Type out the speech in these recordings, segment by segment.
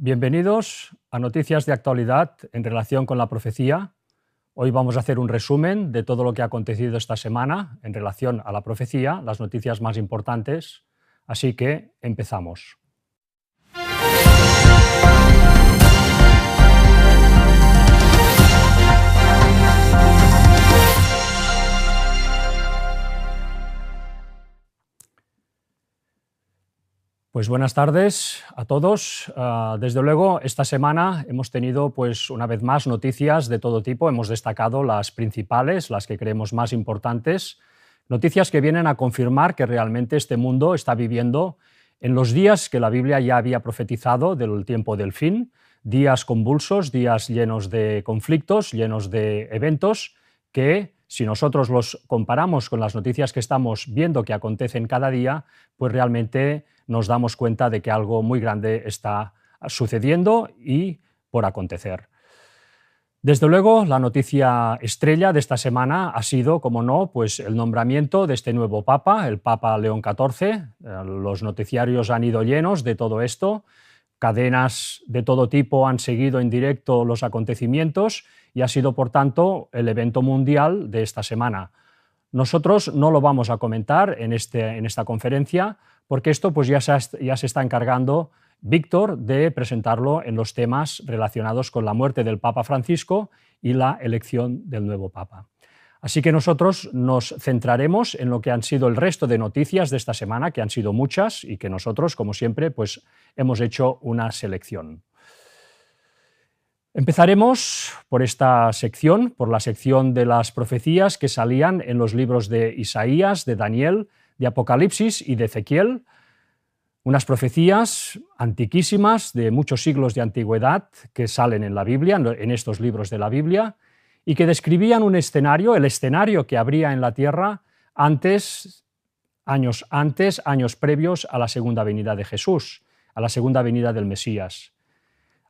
Bienvenidos a Noticias de Actualidad en relación con la profecía. Hoy vamos a hacer un resumen de todo lo que ha acontecido esta semana en relación a la profecía, las noticias más importantes. Así que empezamos. Pues buenas tardes a todos. Desde luego, esta semana hemos tenido, pues, una vez más, noticias de todo tipo. Hemos destacado las principales, las que creemos más importantes, noticias que vienen a confirmar que realmente este mundo está viviendo en los días que la Biblia ya había profetizado del tiempo del fin, días convulsos, días llenos de conflictos, llenos de eventos que, si nosotros los comparamos con las noticias que estamos viendo que acontecen cada día, pues realmente nos damos cuenta de que algo muy grande está sucediendo y por acontecer. Desde luego, la noticia estrella de esta semana ha sido, como no, pues el nombramiento de este nuevo Papa, el Papa León XIV. Los noticiarios han ido llenos de todo esto, cadenas de todo tipo han seguido en directo los acontecimientos y ha sido, por tanto, el evento mundial de esta semana. Nosotros no lo vamos a comentar en esta conferencia, porque esto pues ya se está encargando Víctor de presentarlo en los temas relacionados con la muerte del Papa Francisco y la elección del nuevo Papa. Así que nosotros nos centraremos en lo que han sido el resto de noticias de esta semana, que han sido muchas y que nosotros, como siempre, pues hemos hecho una selección. Empezaremos por esta sección, por la sección de las profecías que salían en los libros de Isaías, de Daniel, de Apocalipsis y de Ezequiel, unas profecías antiquísimas de muchos siglos de antigüedad que salen en la Biblia, en estos libros de la Biblia, y que describían un escenario, el escenario que habría en la tierra años previos a la segunda venida de Jesús, a la segunda venida del Mesías.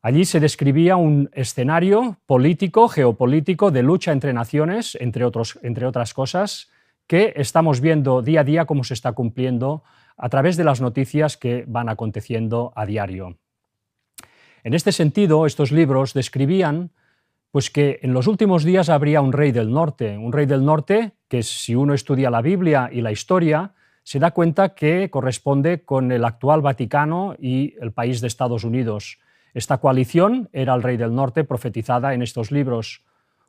Allí se describía un escenario político, geopolítico, de lucha entre naciones, entre otras cosas, que estamos viendo día a día cómo se está cumpliendo a través de las noticias que van aconteciendo a diario. En este sentido, estos libros describían pues, que en los últimos días habría un rey del norte que, si uno estudia la Biblia y la historia, se da cuenta que corresponde con el actual Vaticano y el país de Estados Unidos. Esta coalición era el rey del norte profetizada en estos libros.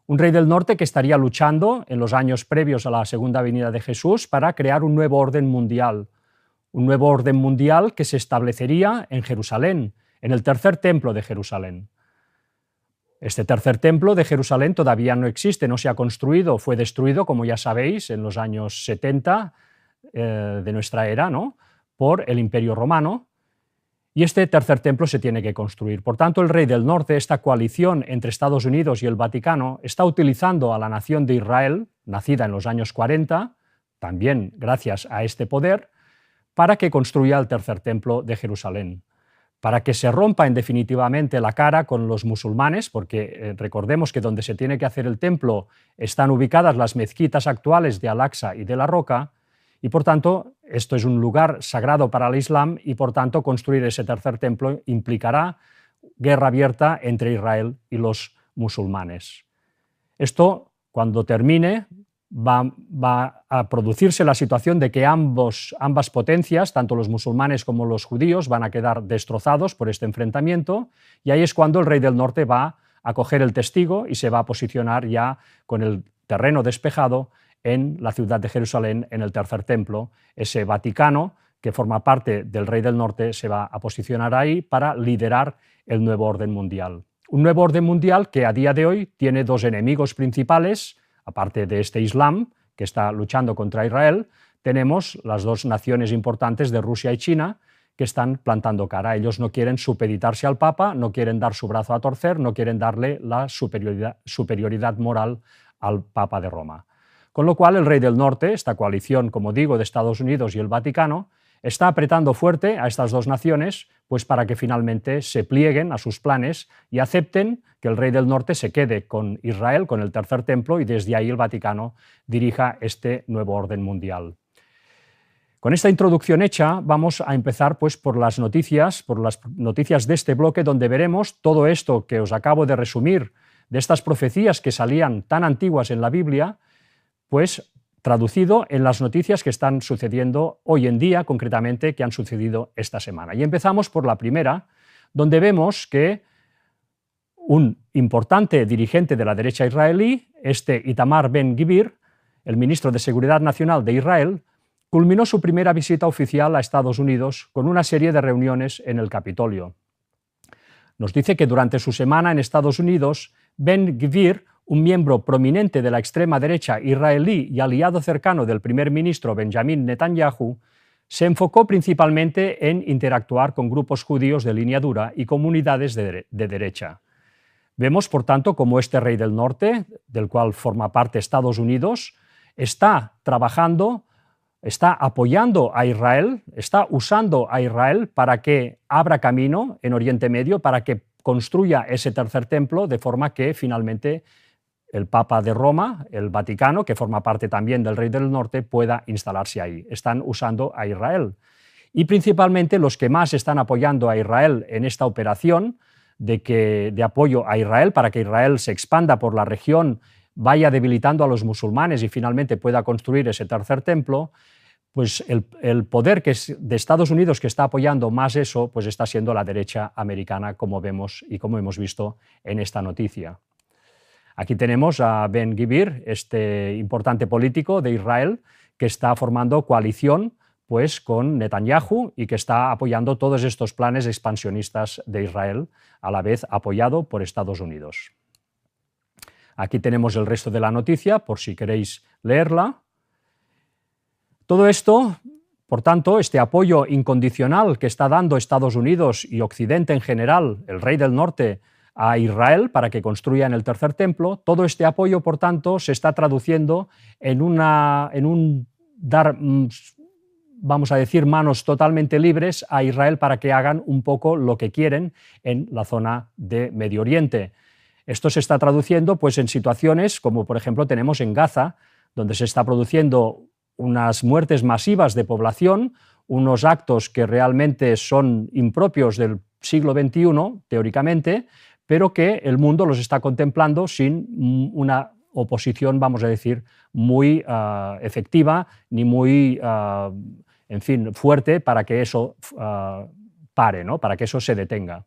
Un rey del norte que estaría luchando en los años previos a la segunda venida de Jesús para crear un nuevo orden mundial que se establecería en Jerusalén, en el tercer templo de Jerusalén. Este tercer templo de Jerusalén todavía no existe, no se ha construido, fue destruido, como ya sabéis, en los años 70 de nuestra era, ¿no?, por el Imperio Romano. Y este tercer templo se tiene que construir. Por tanto, el rey del norte, esta coalición entre Estados Unidos y el Vaticano, está utilizando a la nación de Israel, nacida en los años 40, también gracias a este poder, para que construya el tercer templo de Jerusalén, para que se rompa definitivamente la cara con los musulmanes, porque recordemos que donde se tiene que hacer el templo están ubicadas las mezquitas actuales de Al-Aqsa y de la Roca, y por tanto esto es un lugar sagrado para el Islam y por tanto construir ese tercer templo implicará guerra abierta entre Israel y los musulmanes. Esto, cuando termine, va a producirse la situación de que ambas potencias, tanto los musulmanes como los judíos, van a quedar destrozados por este enfrentamiento, y ahí es cuando el rey del norte va a coger el testigo y se va a posicionar ya con el terreno despejado en la ciudad de Jerusalén, en el tercer templo. Ese Vaticano, que forma parte del rey del norte, se va a posicionar ahí para liderar el nuevo orden mundial. Un nuevo orden mundial que a día de hoy tiene dos enemigos principales, aparte de este Islam, que está luchando contra Israel, tenemos las dos naciones importantes de Rusia y China, que están plantando cara. Ellos no quieren supeditarse al Papa, no quieren dar su brazo a torcer, no quieren darle la superioridad moral al Papa de Roma. Con lo cual, el rey del norte, esta coalición, como digo, de Estados Unidos y el Vaticano, está apretando fuerte a estas dos naciones pues para que finalmente se plieguen a sus planes y acepten que el rey del norte se quede con Israel, con el tercer templo, y desde ahí el Vaticano dirija este nuevo orden mundial. Con esta introducción hecha, vamos a empezar pues, por las noticias de este bloque, donde veremos todo esto que os acabo de resumir, de estas profecías que salían tan antiguas en la Biblia, pues traducido en las noticias que están sucediendo hoy en día, concretamente, que han sucedido esta semana. Y empezamos por la primera, donde vemos que un importante dirigente de la derecha israelí, Itamar Ben-Gvir, el ministro de Seguridad Nacional de Israel, culminó su primera visita oficial a Estados Unidos con una serie de reuniones en el Capitolio. Nos dice que durante su semana en Estados Unidos, Ben-Gvir, un miembro prominente de la extrema derecha israelí y aliado cercano del primer ministro Benjamin Netanyahu, se enfocó principalmente en interactuar con grupos judíos de línea dura y comunidades de derecha. Vemos, por tanto, cómo este rey del norte, del cual forma parte Estados Unidos, está trabajando, está apoyando a Israel, está usando a Israel para que abra camino en Oriente Medio, para que construya ese tercer templo, de forma que finalmente el Papa de Roma, el Vaticano, que forma parte también del Rey del Norte, pueda instalarse ahí. Están usando a Israel. Y principalmente los que más están apoyando a Israel en esta operación de apoyo a Israel, para que Israel se expanda por la región, vaya debilitando a los musulmanes y finalmente pueda construir ese tercer templo, pues el poder de Estados Unidos que está apoyando más eso, pues está siendo la derecha americana, como vemos y como hemos visto en esta noticia. Aquí tenemos a Ben-Gvir, este importante político de Israel, que está formando coalición pues, con Netanyahu y que está apoyando todos estos planes expansionistas de Israel, a la vez apoyado por Estados Unidos. Aquí tenemos el resto de la noticia, por si queréis leerla. Todo esto, por tanto, este apoyo incondicional que está dando Estados Unidos y Occidente en general, el Rey del Norte, a Israel para que construyan el tercer templo, todo este apoyo, por tanto, se está traduciendo en un dar, vamos a decir, manos totalmente libres a Israel para que hagan un poco lo que quieren en la zona de Medio Oriente. Esto se está traduciendo pues, en situaciones como, por ejemplo, tenemos en Gaza, donde se está produciendo unas muertes masivas de población, unos actos que realmente son impropios del siglo XXI, teóricamente, pero que el mundo los está contemplando sin una oposición, vamos a decir, muy efectiva ni muy, en fin, fuerte para que eso pare, ¿no? Para que eso se detenga.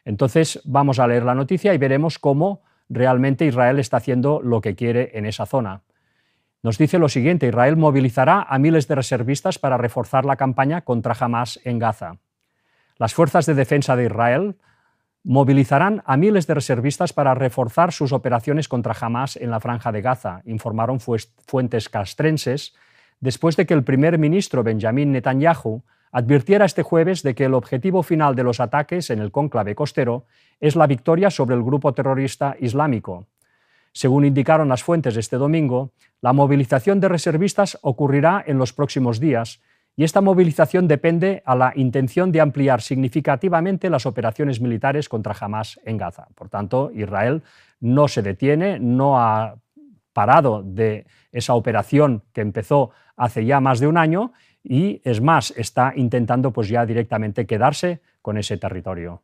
Entonces vamos a leer la noticia y veremos cómo realmente Israel está haciendo lo que quiere en esa zona. Nos dice lo siguiente: Israel movilizará a miles de reservistas para reforzar la campaña contra Hamás en Gaza. Las fuerzas de defensa de Israel movilizarán a miles de reservistas para reforzar sus operaciones contra Hamás en la Franja de Gaza, informaron fuentes castrenses, después de que el primer ministro Benjamin Netanyahu advirtiera este jueves de que el objetivo final de los ataques en el cónclave costero es la victoria sobre el grupo terrorista islámico. Según indicaron las fuentes este domingo, la movilización de reservistas ocurrirá en los próximos días, y esta movilización depende a la intención de ampliar significativamente las operaciones militares contra Hamás en Gaza. Por tanto, Israel no se detiene, no ha parado de esa operación que empezó hace ya más de un año y, es más, está intentando pues, ya directamente quedarse con ese territorio.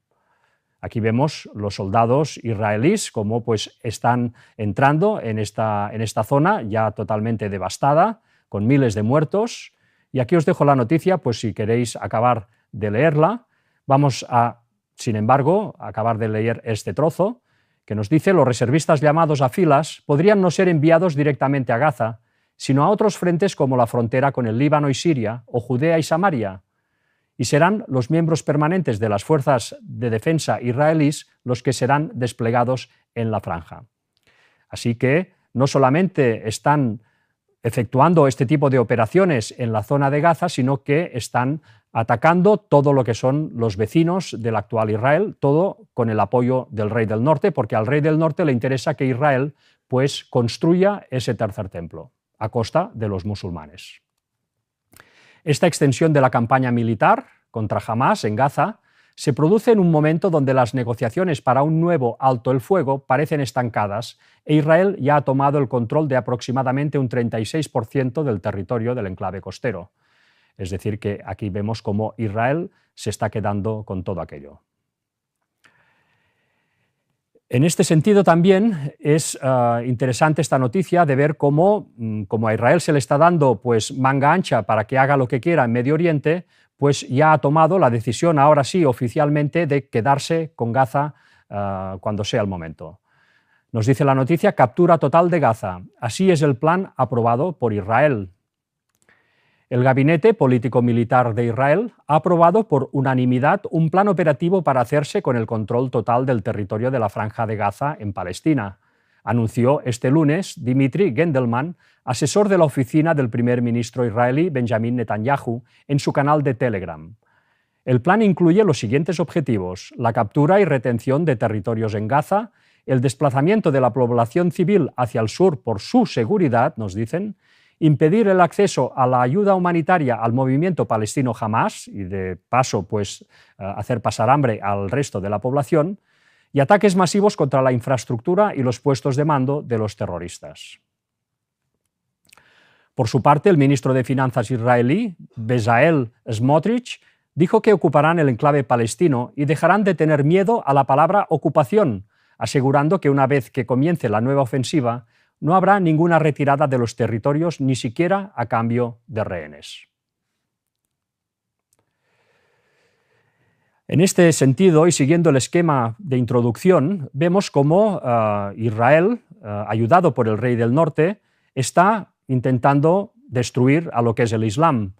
Aquí vemos los soldados israelíes cómo pues, están entrando en esta zona ya totalmente devastada, con miles de muertos. Y aquí os dejo la noticia, pues si queréis acabar de leerla. Vamos a, sin embargo, acabar de leer este trozo, que nos dice: los reservistas llamados a filas podrían no ser enviados directamente a Gaza, sino a otros frentes como la frontera con el Líbano y Siria, o Judea y Samaria, y serán los miembros permanentes de las fuerzas de defensa israelíes los que serán desplegados en la franja. Así que no solamente están efectuando este tipo de operaciones en la zona de Gaza, sino que están atacando todo lo que son los vecinos del actual Israel, todo con el apoyo del Rey del Norte, porque al Rey del Norte le interesa que Israel pues, construya ese tercer templo a costa de los musulmanes. Esta extensión de la campaña militar contra Hamás en Gaza se produce en un momento donde las negociaciones para un nuevo alto el fuego parecen estancadas e Israel ya ha tomado el control de aproximadamente un 36% del territorio del enclave costero. Es decir, que aquí vemos cómo Israel se está quedando con todo aquello. En este sentido también es interesante esta noticia de ver cómo, como a Israel se le está dando pues, manga ancha para que haga lo que quiera en Medio Oriente, pues ya ha tomado la decisión ahora sí oficialmente de quedarse con Gaza cuando sea el momento. Nos dice la noticia: captura total de Gaza. Así es el plan aprobado por Israel. El Gabinete Político-Militar de Israel ha aprobado por unanimidad un plan operativo para hacerse con el control total del territorio de la Franja de Gaza en Palestina, anunció este lunes Dimitri Gendelman, asesor de la oficina del primer ministro israelí Benjamin Netanyahu, en su canal de Telegram. El plan incluye los siguientes objetivos: la captura y retención de territorios en Gaza, el desplazamiento de la población civil hacia el sur por su seguridad, nos dicen, impedir el acceso a la ayuda humanitaria al movimiento palestino Hamas y de paso pues, hacer pasar hambre al resto de la población, y ataques masivos contra la infraestructura y los puestos de mando de los terroristas. Por su parte, el ministro de Finanzas israelí, Bezalel Smotrich, dijo que ocuparán el enclave palestino y dejarán de tener miedo a la palabra ocupación, asegurando que una vez que comience la nueva ofensiva, no habrá ninguna retirada de los territorios, ni siquiera a cambio de rehenes. En este sentido, y siguiendo el esquema de introducción, vemos cómo Israel, ayudado por el rey del norte, está intentando destruir a lo que es el Islam.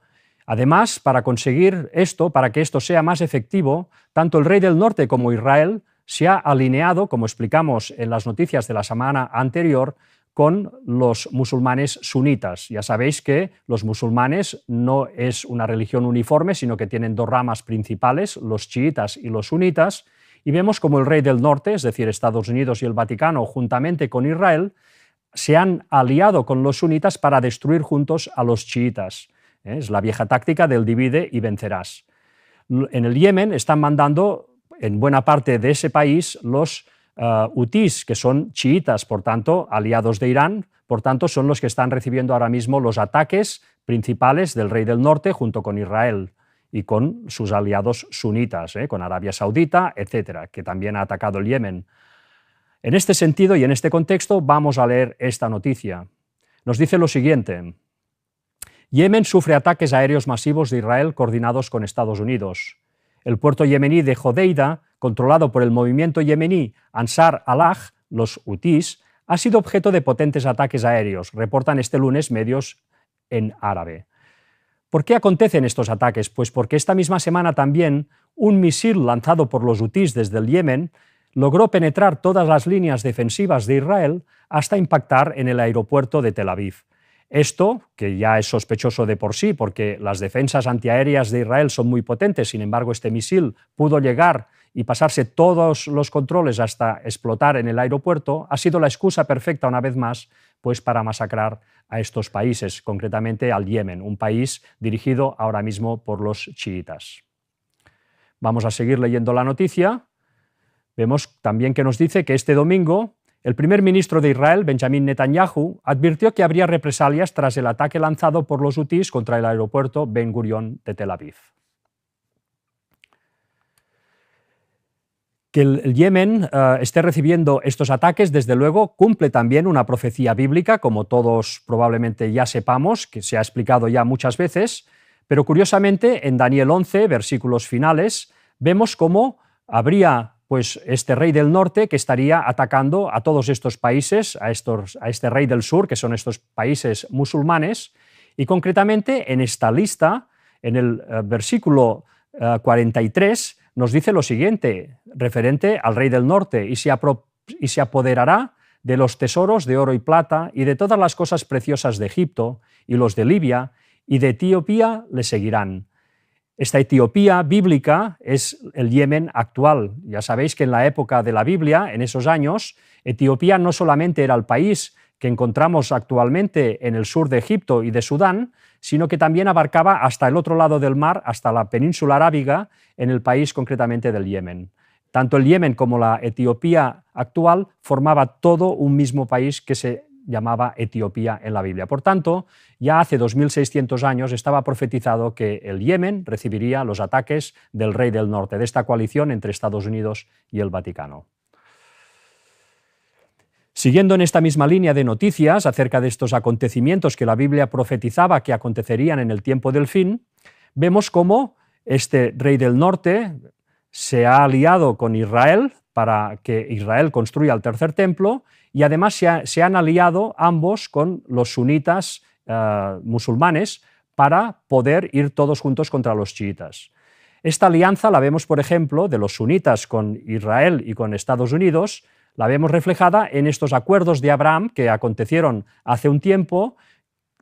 Además, para conseguir esto, para que esto sea más efectivo, tanto el rey del norte como Israel se ha alineado, como explicamos en las noticias de la semana anterior, con los musulmanes sunitas. Ya sabéis que los musulmanes no es una religión uniforme, sino que tienen dos ramas principales, los chiitas y los sunitas, y vemos como el rey del norte, es decir, Estados Unidos y el Vaticano, juntamente con Israel, se han aliado con los sunitas para destruir juntos a los chiitas. Es la vieja táctica del divide y vencerás. En el Yemen están mandando, en buena parte de ese país, los hutís, que son chiitas, por tanto, aliados de Irán, por tanto, son los que están recibiendo ahora mismo los ataques principales del rey del norte junto con Israel y con sus aliados sunitas, con Arabia Saudita, etcétera, que también ha atacado el Yemen. En este sentido y en este contexto vamos a leer esta noticia. Nos dice lo siguiente: Yemen sufre ataques aéreos masivos de Israel coordinados con Estados Unidos. El puerto yemení de Hodeida, controlado por el movimiento yemení Ansar Allah, los hutís, ha sido objeto de potentes ataques aéreos, reportan este lunes medios en árabe. ¿Por qué acontecen estos ataques? Pues porque esta misma semana también un misil lanzado por los hutís desde el Yemen logró penetrar todas las líneas defensivas de Israel hasta impactar en el aeropuerto de Tel Aviv. Esto, que ya es sospechoso de por sí, porque las defensas antiaéreas de Israel son muy potentes, sin embargo este misil pudo llegar y pasarse todos los controles hasta explotar en el aeropuerto, ha sido la excusa perfecta una vez más pues, para masacrar a estos países, concretamente al Yemen, un país dirigido ahora mismo por los chiitas. Vamos a seguir leyendo la noticia. Vemos también que nos dice que este domingo el primer ministro de Israel, Benjamin Netanyahu, advirtió que habría represalias tras el ataque lanzado por los hutís contra el aeropuerto Ben Gurion de Tel Aviv. Que el Yemen esté recibiendo estos ataques, desde luego, cumple también una profecía bíblica, como todos probablemente ya sepamos, que se ha explicado ya muchas veces, pero curiosamente en Daniel 11, versículos finales, vemos cómo habría pues este rey del norte que estaría atacando a todos estos países, a este rey del sur, que son estos países musulmanes, y concretamente en esta lista, en el versículo 43, nos dice lo siguiente, referente al rey del norte: y se apoderará de los tesoros de oro y plata y de todas las cosas preciosas de Egipto, y los de Libia y de Etiopía le seguirán. Esta Etiopía bíblica es el Yemen actual. Ya sabéis que en la época de la Biblia, en esos años, Etiopía no solamente era el país que encontramos actualmente en el sur de Egipto y de Sudán, sino que también abarcaba hasta el otro lado del mar, hasta la península arábiga, en el país concretamente del Yemen. Tanto el Yemen como la Etiopía actual formaba todo un mismo país que se llamaba Etiopía en la Biblia. Por tanto, ya hace 2600 años estaba profetizado que el Yemen recibiría los ataques del Rey del Norte, de esta coalición entre Estados Unidos y el Vaticano. Siguiendo en esta misma línea de noticias acerca de estos acontecimientos que la Biblia profetizaba que acontecerían en el tiempo del fin, vemos cómo este Rey del Norte se ha aliado con Israel para que Israel construya el tercer templo, y además se han aliado ambos con los sunitas musulmanes para poder ir todos juntos contra los chiitas. Esta alianza la vemos, por ejemplo, de los sunitas con Israel y con Estados Unidos, la vemos reflejada en estos acuerdos de Abraham que acontecieron hace un tiempo,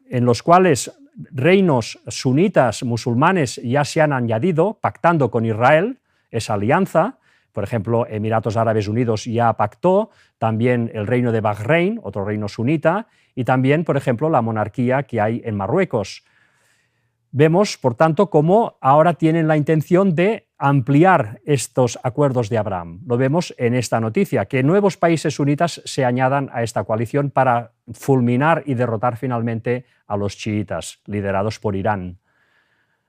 en los cuales reinos sunitas musulmanes ya se han añadido, pactando con Israel esa alianza. Por ejemplo, Emiratos Árabes Unidos ya pactó, también el reino de Bahrein, otro reino sunita, y también, por ejemplo, la monarquía que hay en Marruecos. Vemos, por tanto, cómo ahora tienen la intención de ampliar estos acuerdos de Abraham. Lo vemos en esta noticia, que nuevos países sunitas se añadan a esta coalición para fulminar y derrotar finalmente a los chiitas, liderados por Irán.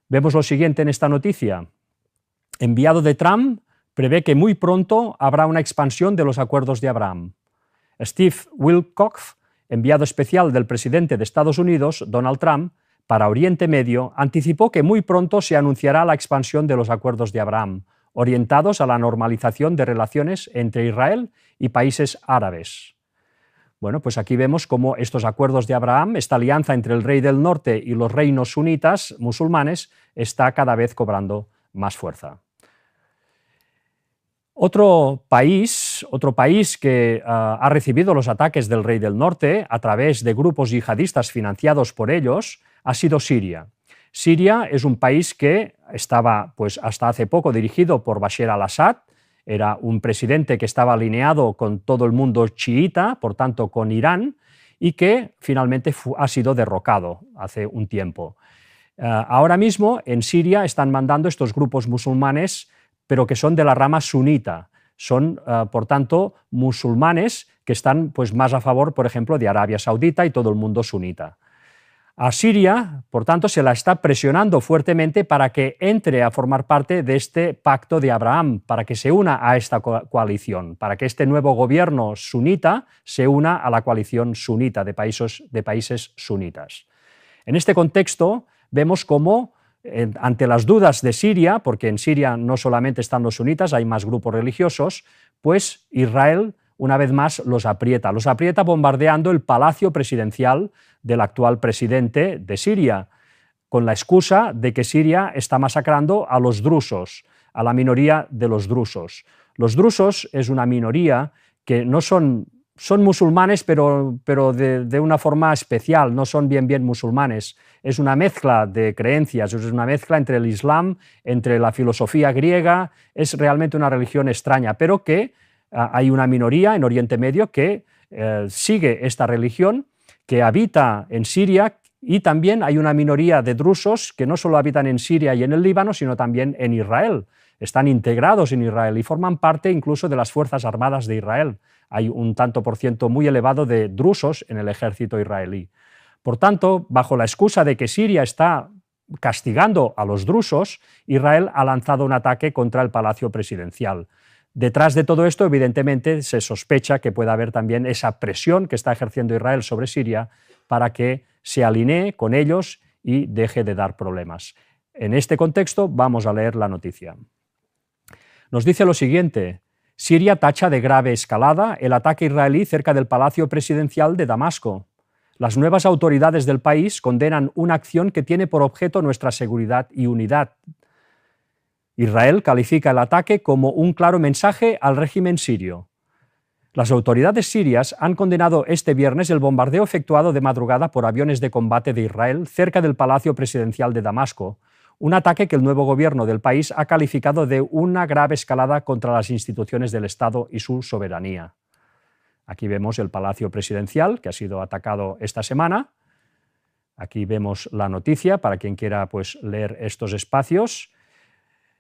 Vemos lo siguiente en esta noticia. Enviado de Trump prevé que muy pronto habrá una expansión de los acuerdos de Abraham. Steve Witkoff, enviado especial del presidente de Estados Unidos, Donald Trump, para Oriente Medio, anticipó que muy pronto se anunciará la expansión de los acuerdos de Abraham, orientados a la normalización de relaciones entre Israel y países árabes. Bueno, pues aquí vemos cómo estos acuerdos de Abraham, esta alianza entre el Rey del Norte y los reinos sunitas musulmanes, está cada vez cobrando más fuerza. Otro país que ha recibido los ataques del Rey del Norte a través de grupos yihadistas financiados por ellos ha sido Siria. Siria es un país que estaba pues, hasta hace poco dirigido por Bashar al-Assad, era un presidente que estaba alineado con todo el mundo chiita, por tanto con Irán, y que finalmente ha sido derrocado hace un tiempo. Ahora mismo en Siria están mandando estos grupos musulmanes, pero que son de la rama sunita. Son, por tanto, musulmanes que están pues, más a favor, por ejemplo, de Arabia Saudita y todo el mundo sunita. A Siria, por tanto, se la está presionando fuertemente para que entre a formar parte de este pacto de Abraham, para que se una a esta coalición, para que este nuevo gobierno sunita se una a la coalición sunita de países sunitas. En este contexto vemos cómo ante las dudas de Siria, porque en Siria no solamente están los sunitas, hay más grupos religiosos, pues Israel una vez más los aprieta bombardeando el palacio presidencial del actual presidente de Siria, con la excusa de que Siria está masacrando a los drusos, a la minoría de los drusos. Los drusos es una minoría que no son musulmanes, pero de una forma especial, no son bien musulmanes. Es una mezcla de creencias, es una mezcla entre el Islam, entre la filosofía griega, es realmente una religión extraña, pero que hay una minoría en Oriente Medio que sigue esta religión, que habita en Siria, y también hay una minoría de drusos que no solo habitan en Siria y en el Líbano, sino también en Israel. Están integrados en Israel y forman parte incluso de las Fuerzas Armadas de Israel. Hay un tanto por ciento muy elevado de drusos en el ejército israelí. Por tanto, bajo la excusa de que Siria está castigando a los drusos, Israel ha lanzado un ataque contra el palacio presidencial. Detrás de todo esto, evidentemente, se sospecha que pueda haber también esa presión que está ejerciendo Israel sobre Siria para que se alinee con ellos y deje de dar problemas. En este contexto, vamos a leer la noticia. Nos dice lo siguiente: Siria tacha de grave escalada el ataque israelí cerca del palacio presidencial de Damasco. Las nuevas autoridades del país condenan una acción que tiene por objeto nuestra seguridad y unidad. Israel califica el ataque como un claro mensaje al régimen sirio. Las autoridades sirias han condenado este viernes el bombardeo efectuado de madrugada por aviones de combate de Israel cerca del Palacio Presidencial de Damasco, un ataque que el nuevo gobierno del país ha calificado de una grave escalada contra las instituciones del Estado y su soberanía. Aquí vemos el Palacio Presidencial, que ha sido atacado esta semana. Aquí vemos la noticia para quien quiera pues, leer estos espacios.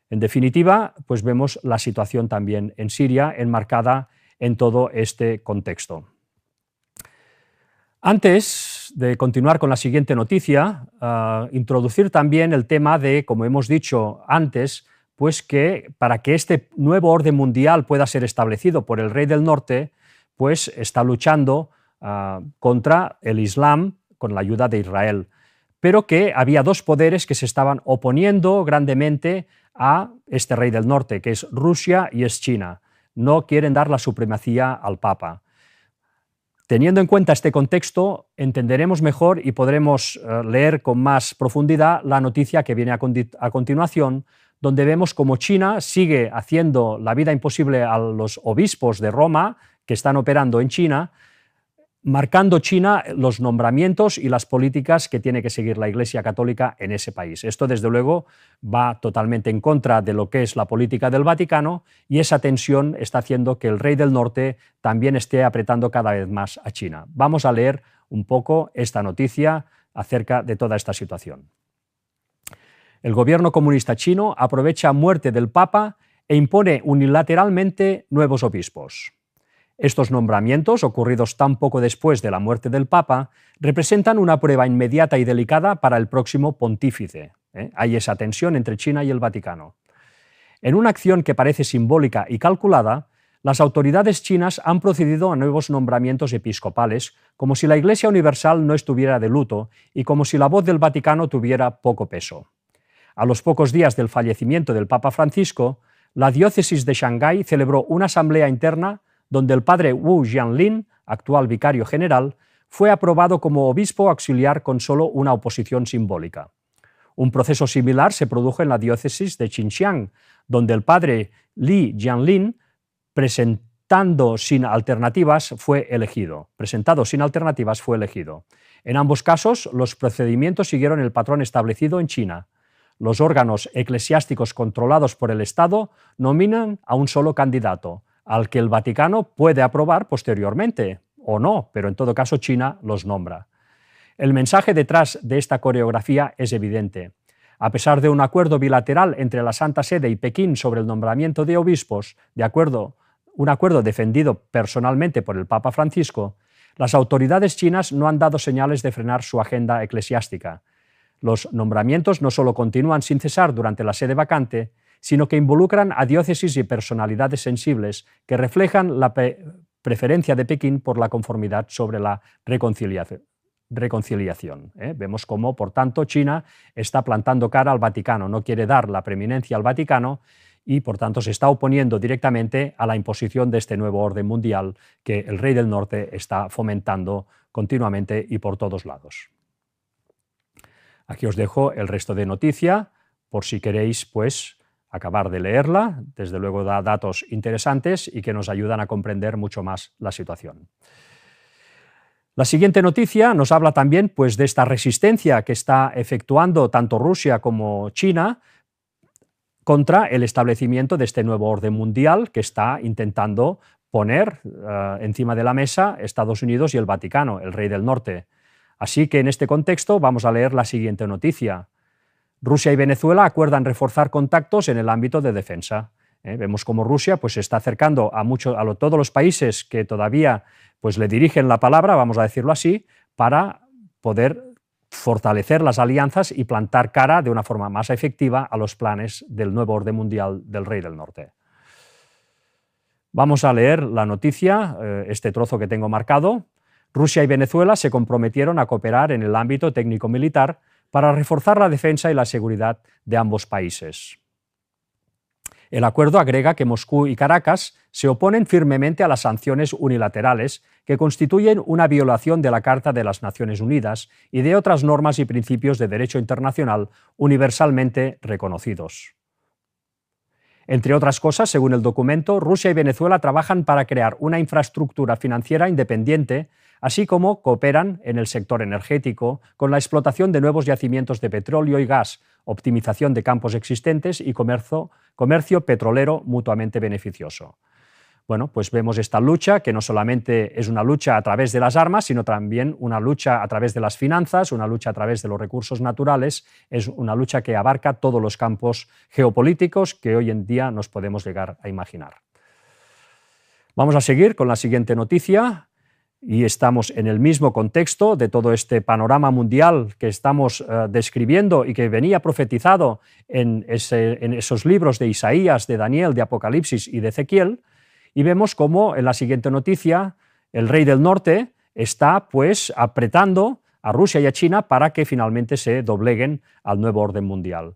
En definitiva, pues vemos la situación también en Siria enmarcada en todo este contexto. Antes de continuar con la siguiente noticia, introducir también el tema de, como hemos dicho antes, pues que para que este nuevo orden mundial pueda ser establecido por el rey del norte, pues está luchando contra el Islam con la ayuda de Israel, pero que había dos poderes que se estaban oponiendo grandemente a este rey del norte, que es Rusia y es China. No quieren dar la supremacía al Papa. Teniendo en cuenta este contexto, entenderemos mejor y podremos leer con más profundidad la noticia que viene a continuación, donde vemos cómo China sigue haciendo la vida imposible a los obispos de Roma que están operando en China, marcando China los nombramientos y las políticas que tiene que seguir la Iglesia Católica en ese país. Esto, desde luego, va totalmente en contra de lo que es la política del Vaticano, y esa tensión está haciendo que el rey del norte también esté apretando cada vez más a China. Vamos a leer un poco esta noticia acerca de toda esta situación. El gobierno comunista chino aprovecha muerte del Papa e impone unilateralmente nuevos obispos. Estos nombramientos, ocurridos tan poco después de la muerte del Papa, representan una prueba inmediata y delicada para el próximo pontífice. Hay esa tensión entre China y el Vaticano. En una acción que parece simbólica y calculada, las autoridades chinas han procedido a nuevos nombramientos episcopales, como si la Iglesia Universal no estuviera de luto y como si la voz del Vaticano tuviera poco peso. A los pocos días del fallecimiento del Papa Francisco, la diócesis de Shanghái celebró una asamblea interna donde el padre Wu Jianlin, actual vicario general, fue aprobado como obispo auxiliar con solo una oposición simbólica. Un proceso similar se produjo en la diócesis de Xinjiang, donde el padre Li Jianlin, presentado sin alternativas, fue elegido. En ambos casos, los procedimientos siguieron el patrón establecido en China. Los órganos eclesiásticos controlados por el Estado nominan a un solo candidato, al que el Vaticano puede aprobar posteriormente, o no, pero en todo caso China los nombra. El mensaje detrás de esta coreografía es evidente. A pesar de un acuerdo bilateral entre la Santa Sede y Pekín sobre el nombramiento de obispos, un acuerdo defendido personalmente por el Papa Francisco, las autoridades chinas no han dado señales de frenar su agenda eclesiástica. Los nombramientos no solo continúan sin cesar durante la sede vacante, sino que involucran a diócesis y personalidades sensibles que reflejan la preferencia de Pekín por la conformidad sobre la reconciliación. Vemos cómo, por tanto, China está plantando cara al Vaticano, no quiere dar la preeminencia al Vaticano y, por tanto, se está oponiendo directamente a la imposición de este nuevo orden mundial que el rey del norte está fomentando continuamente y por todos lados. Aquí os dejo el resto de noticia, por si queréis, pues, acabar de leerla. Desde luego da datos interesantes y que nos ayudan a comprender mucho más la situación. La siguiente noticia nos habla también, pues, de esta resistencia que está efectuando tanto Rusia como China contra el establecimiento de este nuevo orden mundial que está intentando poner encima de la mesa Estados Unidos y el Vaticano, el rey del norte. Así que en este contexto vamos a leer la siguiente noticia. Rusia y Venezuela acuerdan reforzar contactos en el ámbito de defensa. Vemos cómo Rusia, pues, se está acercando a todos los países que todavía, pues, le dirigen la palabra, vamos a decirlo así, para poder fortalecer las alianzas y plantar cara de una forma más efectiva a los planes del nuevo orden mundial del rey del norte. Vamos a leer la noticia, este trozo que tengo marcado. Rusia y Venezuela se comprometieron a cooperar en el ámbito técnico-militar para reforzar la defensa y la seguridad de ambos países. El acuerdo agrega que Moscú y Caracas se oponen firmemente a las sanciones unilaterales que constituyen una violación de la Carta de las Naciones Unidas y de otras normas y principios de derecho internacional universalmente reconocidos. Entre otras cosas, según el documento, Rusia y Venezuela trabajan para crear una infraestructura financiera independiente, así como cooperan en el sector energético con la explotación de nuevos yacimientos de petróleo y gas, optimización de campos existentes y comercio petrolero mutuamente beneficioso. Bueno, pues vemos esta lucha, que no solamente es una lucha a través de las armas, sino también una lucha a través de las finanzas, una lucha a través de los recursos naturales, es una lucha que abarca todos los campos geopolíticos que hoy en día nos podemos llegar a imaginar. Vamos a seguir con la siguiente noticia. y estamos en el mismo contexto de todo este panorama mundial que estamos describiendo y que venía profetizado en esos libros de Isaías, de Daniel, de Apocalipsis y de Ezequiel, y vemos cómo en la siguiente noticia el rey del norte está pues apretando a Rusia y a China para que finalmente se dobleguen al nuevo orden mundial.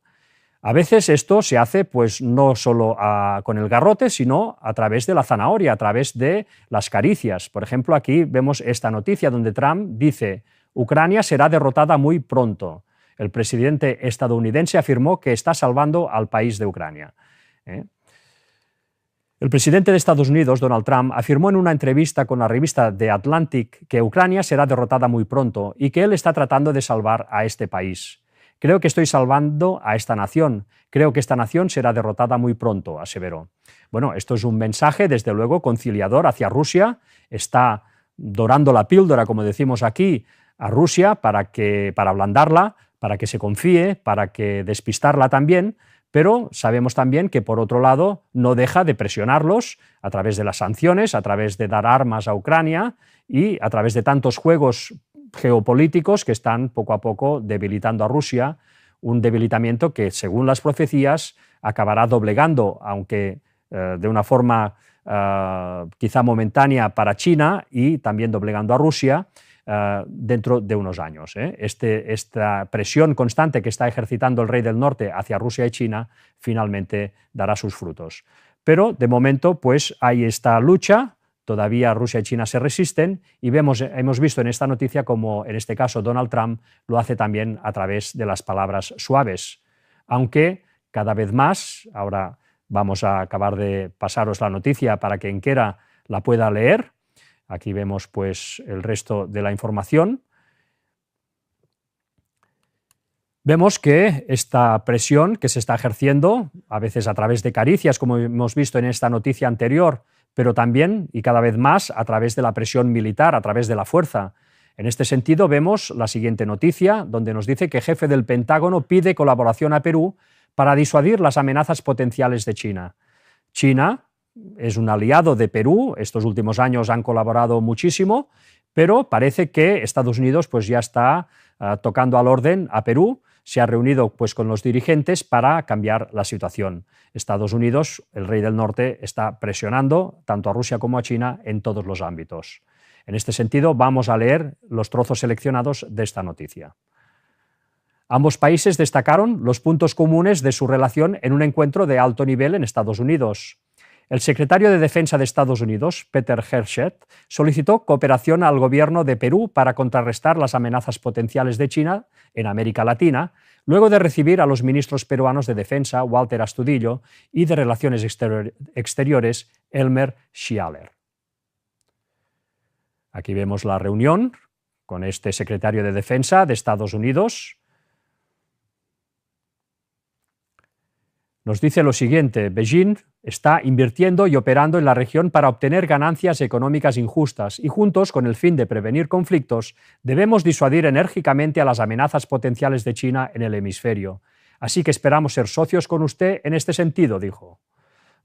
A veces esto se hace pues no solo con el garrote, sino a través de la zanahoria, a través de las caricias. Por ejemplo, aquí vemos esta noticia donde Trump dice: Ucrania será derrotada muy pronto. El presidente estadounidense afirmó que está salvando al país de Ucrania. El presidente de Estados Unidos, Donald Trump, afirmó en una entrevista con la revista The Atlantic que Ucrania será derrotada muy pronto y que él está tratando de salvar a este país. Creo que estoy salvando a esta nación. Creo que esta nación será derrotada muy pronto, aseveró. Bueno, esto es un mensaje, desde luego, conciliador hacia Rusia. Está dorando la píldora, como decimos aquí, a Rusia para ablandarla, para que se confíe, para que despistarla también, pero sabemos también que, por otro lado, no deja de presionarlos a través de las sanciones, a través de dar armas a Ucrania y a través de tantos juegos geopolíticos que están poco a poco debilitando a Rusia, un debilitamiento que, según las profecías, acabará doblegando, aunque de una forma quizá momentánea para China, y también doblegando a Rusia dentro de unos años. Esta presión constante que está ejercitando el rey del norte hacia Rusia y China finalmente dará sus frutos. Pero de momento pues hay esta lucha. Todavía Rusia y China se resisten y hemos visto en esta noticia como, en este caso, Donald Trump lo hace también a través de las palabras suaves, aunque cada vez más, ahora vamos a acabar de pasaros la noticia para que quien quiera la pueda leer. Aquí vemos pues el resto de la información. Vemos que esta presión que se está ejerciendo, a veces a través de caricias, como hemos visto en esta noticia anterior, pero también, y cada vez más, a través de la presión militar, a través de la fuerza. En este sentido, vemos la siguiente noticia, donde nos dice que el jefe del Pentágono pide colaboración a Perú para disuadir las amenazas potenciales de China. China es un aliado de Perú, estos últimos años han colaborado muchísimo, pero parece que Estados Unidos pues, ya está tocando al orden a Perú. Se ha reunido pues, con los dirigentes para cambiar la situación. Estados Unidos, el rey del norte, está presionando tanto a Rusia como a China en todos los ámbitos. En este sentido, vamos a leer los trozos seleccionados de esta noticia. Ambos países destacaron los puntos comunes de su relación en un encuentro de alto nivel en Estados Unidos. El secretario de Defensa de Estados Unidos, Peter Hegseth, solicitó cooperación al gobierno de Perú para contrarrestar las amenazas potenciales de China en América Latina, luego de recibir a los ministros peruanos de Defensa, Walter Astudillo, y de Relaciones Exteriores, Elmer Schialer. Aquí vemos la reunión con este secretario de Defensa de Estados Unidos. Nos dice lo siguiente: Beijing está invirtiendo y operando en la región para obtener ganancias económicas injustas y juntos, con el fin de prevenir conflictos, debemos disuadir enérgicamente a las amenazas potenciales de China en el hemisferio. Así que esperamos ser socios con usted en este sentido, dijo.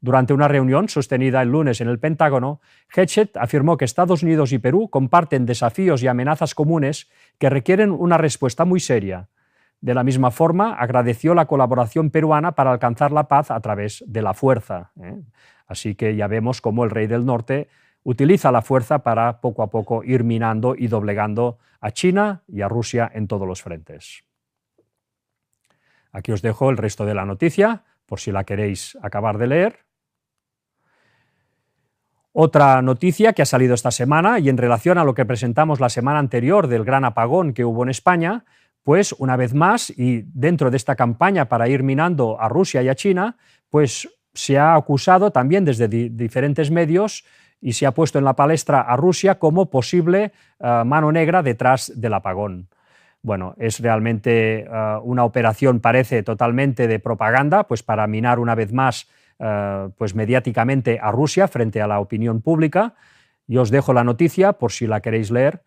Durante una reunión sostenida el lunes en el Pentágono, Hegseth afirmó que Estados Unidos y Perú comparten desafíos y amenazas comunes que requieren una respuesta muy seria. De la misma forma, agradeció la colaboración peruana para alcanzar la paz a través de la fuerza. Así que ya vemos cómo el rey del norte utiliza la fuerza para poco a poco ir minando y doblegando a China y a Rusia en todos los frentes. Aquí os dejo el resto de la noticia, por si la queréis acabar de leer. Otra noticia que ha salido esta semana, y en relación a lo que presentamos la semana anterior del gran apagón que hubo en España, pues una vez más, y dentro de esta campaña para ir minando a Rusia y a China, pues se ha acusado también desde diferentes medios y se ha puesto en la palestra a Rusia como posible mano negra detrás del apagón. Bueno, es realmente una operación, parece, totalmente de propaganda, pues para minar una vez más pues mediáticamente a Rusia frente a la opinión pública. Yo os dejo la noticia por si la queréis leer.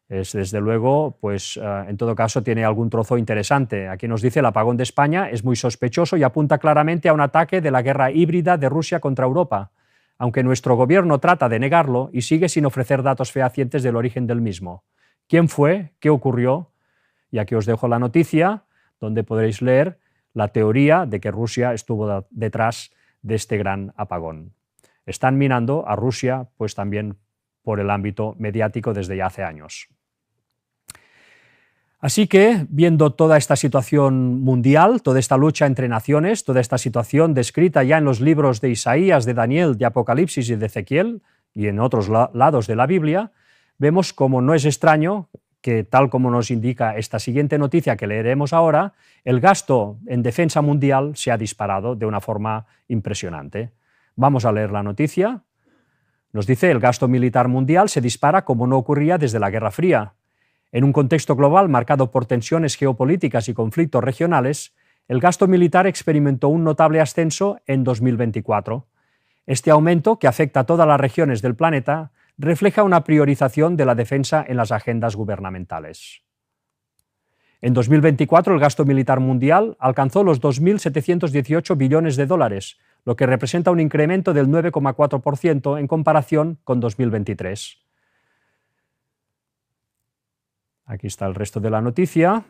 Es, desde luego, pues en todo caso tiene algún trozo interesante. Aquí nos dice: el apagón de España es muy sospechoso y apunta claramente a un ataque de la guerra híbrida de Rusia contra Europa. aunque nuestro gobierno trata de negarlo y sigue sin ofrecer datos fehacientes del origen del mismo. ¿Quién fue? ¿Qué ocurrió? Y aquí os dejo la noticia, donde podréis leer la teoría de que Rusia estuvo detrás de este gran apagón. Están minando a Rusia, pues también por el ámbito mediático desde ya hace años. Así que, viendo toda esta situación mundial, toda esta lucha entre naciones, toda esta situación descrita ya en los libros de Isaías, de Daniel, de Apocalipsis y de Ezequiel, y en otros lados de la Biblia, vemos como no es extraño que, tal como nos indica esta siguiente noticia que leeremos ahora, el gasto en defensa mundial se ha disparado de una forma impresionante. Vamos a leer la noticia. Nos dice: el gasto militar mundial se dispara como no ocurría desde la Guerra Fría. En un contexto global marcado por tensiones geopolíticas y conflictos regionales, el gasto militar experimentó un notable ascenso en 2024. Este aumento, que afecta a todas las regiones del planeta, refleja una priorización de la defensa en las agendas gubernamentales. En 2024 el gasto militar mundial alcanzó los 2.718 billones de dólares, lo que representa un incremento del 9,4% en comparación con 2023. Aquí está el resto de la noticia.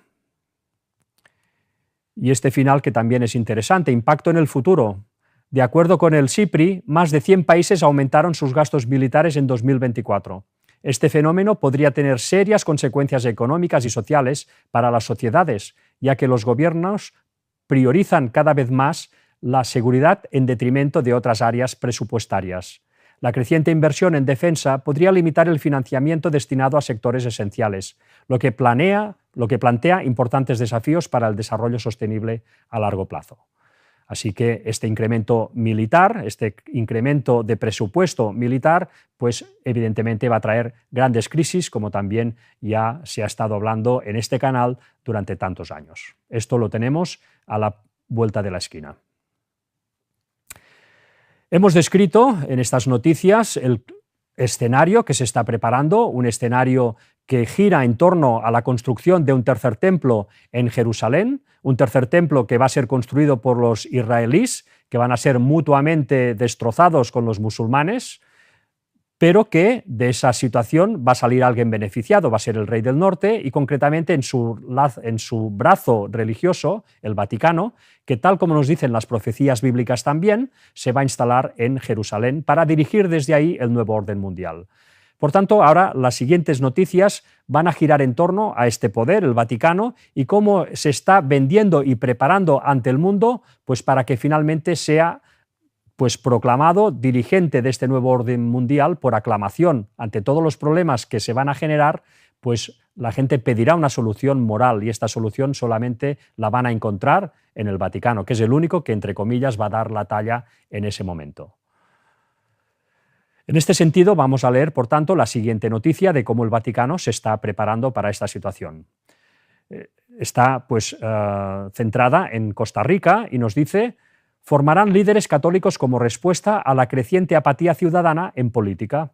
Y este final, que también es interesante: impacto en el futuro. De acuerdo con el SIPRI, más de 100 países aumentaron sus gastos militares en 2024. Este fenómeno podría tener serias consecuencias económicas y sociales para las sociedades, ya que los gobiernos priorizan cada vez más la seguridad en detrimento de otras áreas presupuestarias. La creciente inversión en defensa podría limitar el financiamiento destinado a sectores esenciales, lo que plantea importantes desafíos para el desarrollo sostenible a largo plazo. Así que este incremento militar, este incremento de presupuesto militar, pues evidentemente va a traer grandes crisis, como también ya se ha estado hablando en este canal durante tantos años. Esto lo tenemos a la vuelta de la esquina. Hemos descrito en estas noticias el escenario que se está preparando, un escenario que gira en torno a la construcción de un tercer templo en Jerusalén, un tercer templo que va a ser construido por los israelíes, que van a ser mutuamente destrozados con los musulmanes, pero que de esa situación va a salir alguien beneficiado, va a ser el rey del norte, y concretamente en su brazo religioso, el Vaticano, que, tal como nos dicen las profecías bíblicas también, se va a instalar en Jerusalén para dirigir desde ahí el nuevo orden mundial. Por tanto, ahora las siguientes noticias van a girar en torno a este poder, el Vaticano, y cómo se está vendiendo y preparando ante el mundo, pues para que finalmente sea proclamado dirigente de este nuevo orden mundial por aclamación. Ante todos los problemas que se van a generar, pues la gente pedirá una solución moral, y esta solución solamente la van a encontrar en el Vaticano, que es el único que, entre comillas, va a dar la talla en ese momento. En este sentido, vamos a leer, por tanto, la siguiente noticia de cómo el Vaticano se está preparando para esta situación. Está centrada en Costa Rica y nos dice: formarán líderes católicos como respuesta a la creciente apatía ciudadana en política.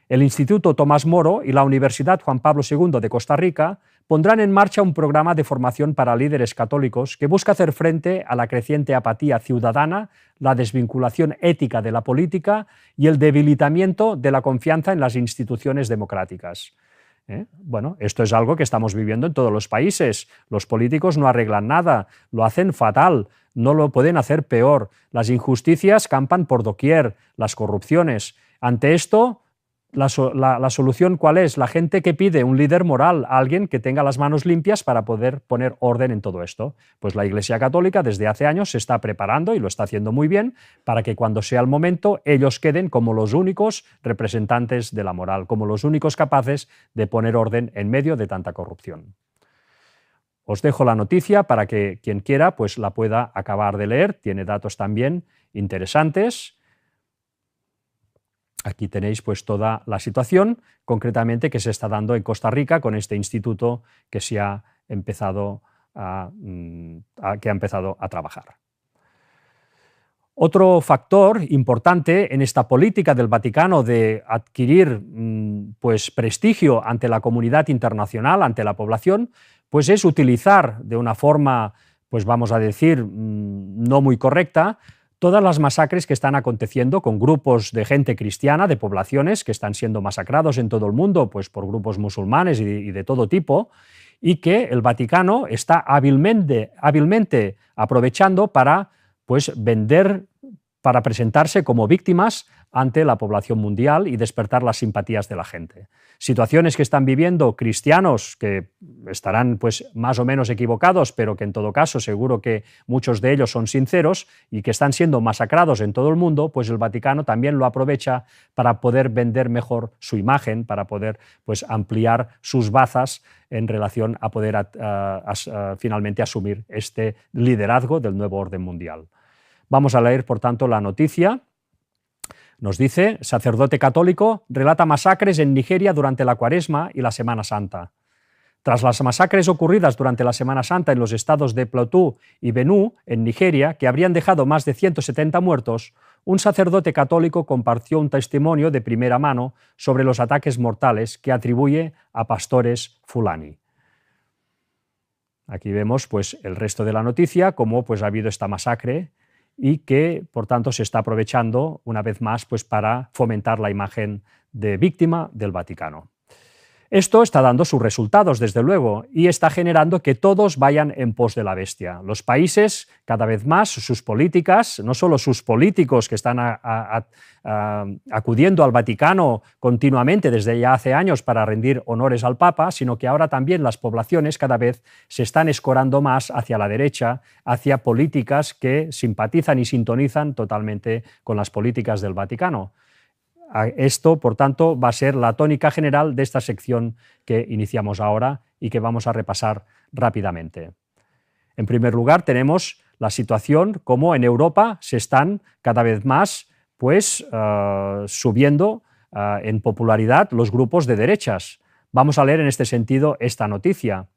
El Instituto Tomás Moro y la Universidad Juan Pablo II de Costa Rica pondrán en marcha un programa de formación para líderes católicos que busca hacer frente a la creciente apatía ciudadana, la desvinculación ética de la política y el debilitamiento de la confianza en las instituciones democráticas. Bueno, esto es algo que estamos viviendo en todos los países. Los políticos no arreglan nada, lo hacen fatal, no lo pueden hacer peor. Las injusticias campan por doquier, las corrupciones. Ante esto, la solución, ¿cuál es? La gente que pide un líder moral, alguien que tenga las manos limpias para poder poner orden en todo esto. Pues la Iglesia Católica desde hace años se está preparando, y lo está haciendo muy bien, para que cuando sea el momento ellos queden como los únicos representantes de la moral, como los únicos capaces de poner orden en medio de tanta corrupción. Os dejo la noticia para que quien quiera pues la pueda acabar de leer. Tiene datos también interesantes. Aquí tenéis pues toda la situación, concretamente, que se está dando en Costa Rica con este instituto que se ha empezado a trabajar. Otro factor importante en esta política del Vaticano de adquirir prestigio ante la comunidad internacional, ante la población, pues es utilizar de una forma, pues vamos a decir, no muy correcta, todas las masacres que están aconteciendo con grupos de gente cristiana, de poblaciones que están siendo masacrados en todo el mundo, pues por grupos musulmanes y de todo tipo, y que el Vaticano está hábilmente aprovechando para pues, vender, para presentarse como víctimas ante la población mundial y despertar las simpatías de la gente. Situaciones que están viviendo cristianos que estarán pues, más o menos equivocados, pero que en todo caso seguro que muchos de ellos son sinceros y que están siendo masacrados en todo el mundo, pues el Vaticano también lo aprovecha para poder vender mejor su imagen, para poder pues, ampliar sus bazas en relación a poder finalmente asumir este liderazgo del nuevo orden mundial. Vamos a leer, por tanto, la noticia. Nos dice, sacerdote católico relata masacres en Nigeria durante la Cuaresma y la Semana Santa. Tras las masacres ocurridas durante la Semana Santa en los estados de Plateau y Benue, en Nigeria, que habrían dejado más de 170 muertos, un sacerdote católico compartió un testimonio de primera mano sobre los ataques mortales que atribuye a pastores fulani. Aquí vemos pues, el resto de la noticia, cómo pues, ha habido esta masacre y que, por tanto, se está aprovechando una vez más pues, para fomentar la imagen de víctima del Vaticano. Esto está dando sus resultados, desde luego, y está generando que todos vayan en pos de la bestia. Los países, cada vez más, sus políticas, no solo sus políticos que están acudiendo al Vaticano continuamente desde ya hace años para rendir honores al Papa, sino que ahora también las poblaciones cada vez se están escorando más hacia la derecha, hacia políticas que simpatizan y sintonizan totalmente con las políticas del Vaticano. Esto, por tanto, va a ser la tónica general de esta sección que iniciamos ahora y que vamos a repasar rápidamente. En primer lugar, tenemos la situación como en Europa se están cada vez más pues, subiendo en popularidad los grupos de derechas. Vamos a leer en este sentido esta noticia.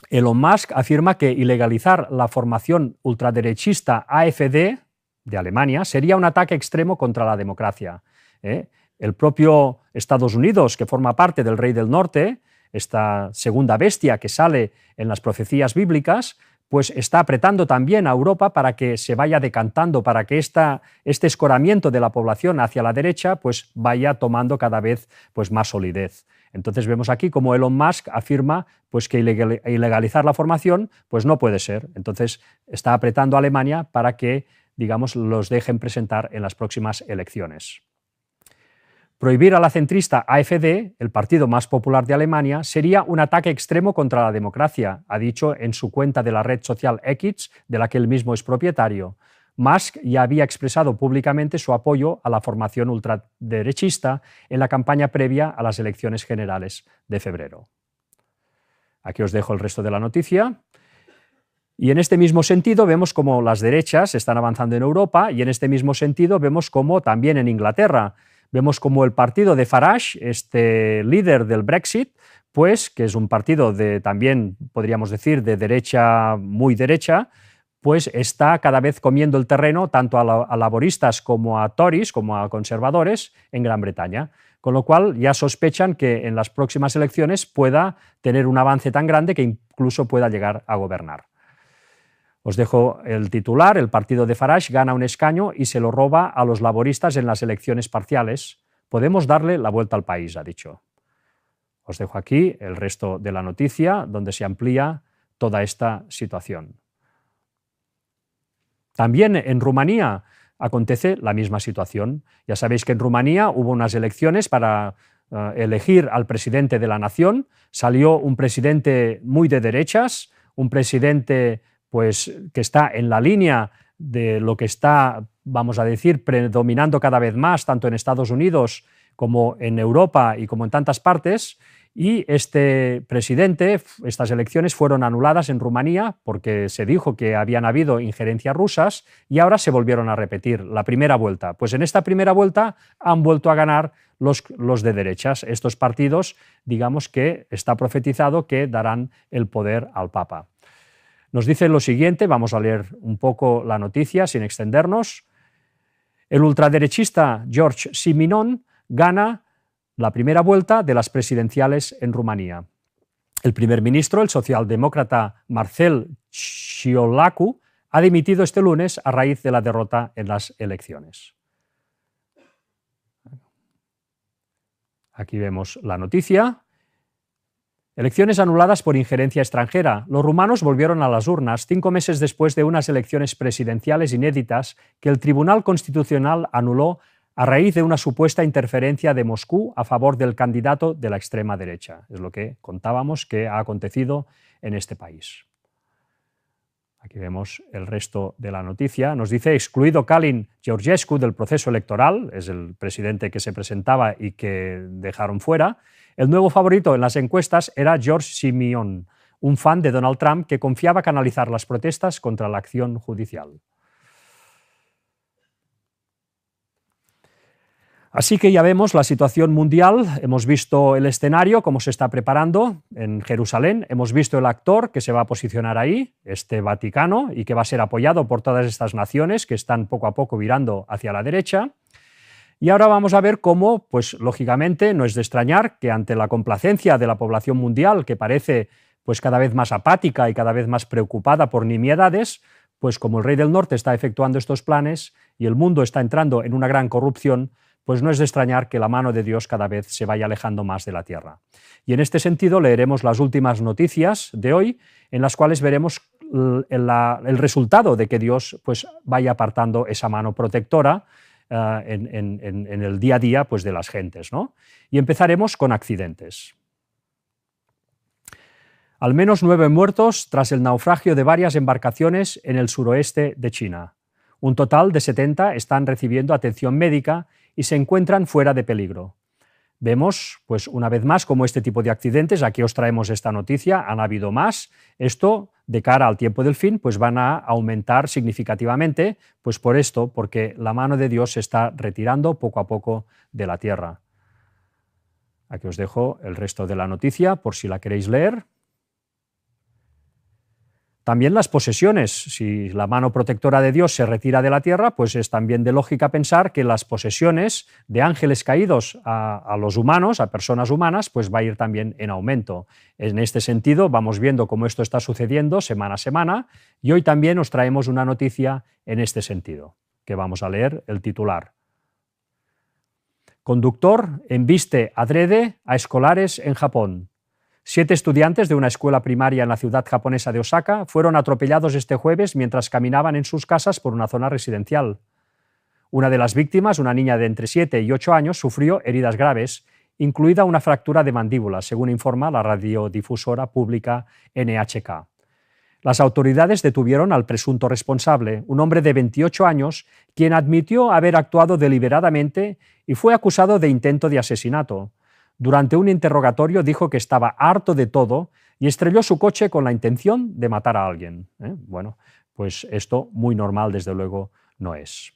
Elon Musk afirma que ilegalizar la formación ultraderechista AfD de Alemania sería un ataque extremo contra la democracia. El propio Estados Unidos, que forma parte del Rey del Norte, esta segunda bestia que sale en las profecías bíblicas, pues está apretando también a Europa para que se vaya decantando, para que este escoramiento de la población hacia la derecha pues vaya tomando cada vez pues más solidez. Entonces vemos aquí como Elon Musk afirma pues que ilegalizar la formación pues no puede ser. Entonces está apretando a Alemania para que digamos, los dejen presentar en las próximas elecciones. Prohibir a la centrista AfD, el partido más popular de Alemania, sería un ataque extremo contra la democracia, ha dicho en su cuenta de la red social X, de la que él mismo es propietario. Musk ya había expresado públicamente su apoyo a la formación ultraderechista en la campaña previa a las elecciones generales de febrero. Aquí os dejo el resto de la noticia. Y en este mismo sentido vemos cómo las derechas están avanzando en Europa y en este mismo sentido vemos cómo también en Inglaterra, vemos cómo el partido de Farage, este líder del Brexit, pues que es un partido de también, podríamos decir, de derecha, muy derecha, pues está cada vez comiendo el terreno tanto a laboristas como a Tories, como a conservadores en Gran Bretaña. Con lo cual ya sospechan que en las próximas elecciones pueda tener un avance tan grande que incluso pueda llegar a gobernar. Os dejo el titular, el partido de Farage gana un escaño y se lo roba a los laboristas en las elecciones parciales. Podemos darle la vuelta al país, ha dicho. Os dejo aquí el resto de la noticia, donde se amplía toda esta situación. También en Rumanía acontece la misma situación. Ya sabéis que en Rumanía hubo unas elecciones para elegir al presidente de la nación. Salió un presidente muy de derechas, un presidente pues, que está en la línea de lo que está, vamos a decir, predominando cada vez más, tanto en Estados Unidos como en Europa y como en tantas partes, y este presidente, estas elecciones fueron anuladas en Rumanía porque se dijo que habían habido injerencias rusas y ahora se volvieron a repetir la primera vuelta. Pues en esta primera vuelta han vuelto a ganar los de derechas, estos partidos, digamos que está profetizado que darán el poder al Papa. Nos dice lo siguiente, vamos a leer un poco la noticia sin extendernos. El ultraderechista George Siminon gana la primera vuelta de las presidenciales en Rumanía. El primer ministro, el socialdemócrata Marcel Ciolacu, ha dimitido este lunes a raíz de la derrota en las elecciones. Aquí vemos la noticia. Elecciones anuladas por injerencia extranjera. Los rumanos volvieron a las urnas 5 meses después de unas elecciones presidenciales inéditas que el Tribunal Constitucional anuló a raíz de una supuesta interferencia de Moscú a favor del candidato de la extrema derecha. Es lo que contábamos que ha acontecido en este país. Aquí vemos el resto de la noticia. Nos dice, excluido Călin Georgescu del proceso electoral, es el presidente que se presentaba y que dejaron fuera, el nuevo favorito en las encuestas era George Simeon, un fan de Donald Trump que confiaba canalizar las protestas contra la acción judicial. Así que ya vemos la situación mundial, hemos visto el escenario, cómo se está preparando en Jerusalén, hemos visto el actor que se va a posicionar ahí, este Vaticano, y que va a ser apoyado por todas estas naciones que están poco a poco virando hacia la derecha. Y ahora vamos a ver cómo, pues lógicamente, no es de extrañar que ante la complacencia de la población mundial, que parece pues cada vez más apática y cada vez más preocupada por nimiedades, pues como el rey del norte está efectuando estos planes y el mundo está entrando en una gran corrupción, pues no es de extrañar que la mano de Dios cada vez se vaya alejando más de la tierra. Y en este sentido leeremos las últimas noticias de hoy, en las cuales veremos el resultado de que Dios pues vaya apartando esa mano protectora en el día a día pues, de las gentes, ¿no? Y empezaremos con accidentes. Al menos 9 muertos tras el naufragio de varias embarcaciones en el suroeste de China. Un total de 70 están recibiendo atención médica y se encuentran fuera de peligro. Vemos, pues una vez más, cómo este tipo de accidentes, aquí os traemos esta noticia, han habido más. Esto, de cara al tiempo del fin, pues van a aumentar significativamente, pues por esto, porque la mano de Dios se está retirando poco a poco de la tierra. Aquí os dejo el resto de la noticia, por si la queréis leer. También las posesiones, si la mano protectora de Dios se retira de la tierra, pues es también de lógica pensar que las posesiones de ángeles caídos a los humanos, a personas humanas, pues va a ir también en aumento. En este sentido, vamos viendo cómo esto está sucediendo semana a semana y hoy también os traemos una noticia en este sentido, que vamos a leer el titular. Conductor embiste adrede a escolares en Japón. 7 estudiantes de una escuela primaria en la ciudad japonesa de Osaka fueron atropellados este jueves mientras caminaban en sus casas por una zona residencial. Una de las víctimas, una niña de entre 7 y 8 años, sufrió heridas graves, incluida una fractura de mandíbula, según informa la radiodifusora pública NHK. Las autoridades detuvieron al presunto responsable, un hombre de 28 años, quien admitió haber actuado deliberadamente y fue acusado de intento de asesinato. Durante un interrogatorio dijo que estaba harto de todo y estrelló su coche con la intención de matar a alguien. Bueno, pues esto muy normal, desde luego, no es.